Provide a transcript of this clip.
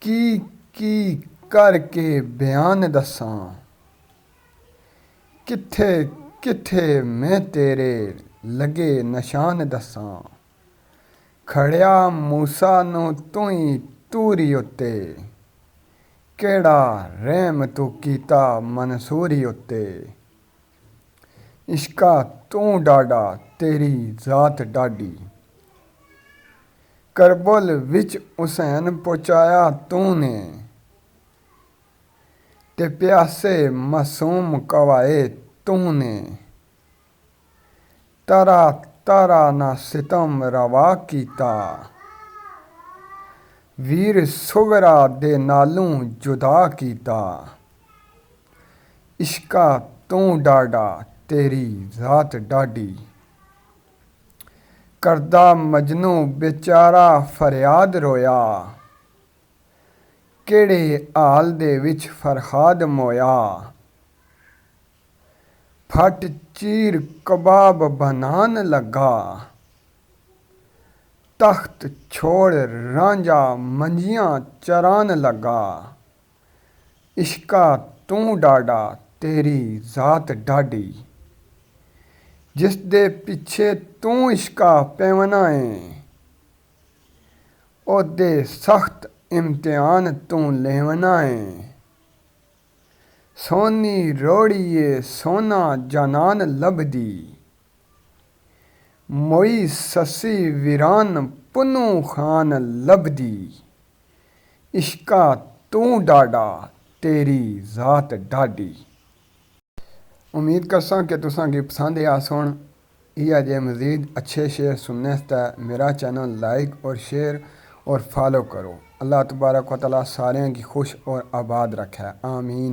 की करके बयान दसां। किथे किथे मैं तेरे लगे निशान दसां। खड़िया मूसा नूं तूं तूरी उत्ते, केड़ा रहम तू कीता मंसूरी उत्ते। इश्का तू डाडा तेरी जात डाडी, करबल विच हुसैन पहुंचाया तूने। ते प्यासे मासूम कवाए तूने, तारा तारा ना सितम रवा कीता। वीर सुगरा दे नालों जुदा कीता। इश्का तू डाडा तेरी जात डाडी, करदा मजनू बेचारा फरियाद रोया। केड़े हाल दे विच फरहाद मोया। फट चीर कबाब बनान लगा, तख्त छोड़ रांझा मंजियां चरान लगा। इश्का तू डाडा तेरी जात डाडी, जिस दे पिछे तू इश्का पेवना है। ओदे सख्त इम्तिहान तू लेवना है। सोनी रोड़िए सोना जनान लभदी, मोई ससी वीरान पुनू खान लभदी। इश्का तू डाडा तेरी जात डाडी। उम्मीद करसां कि तुसांगी पसंद आ सुन। इ'यै जे मज़ीद अच्छे शेर सुनने आस्तै मेरा चैनल लाइक और शेयर और फॉलो करो। अल्लाह तबारक व तआला सारें गी खुश और आबाद रखे। आमीन।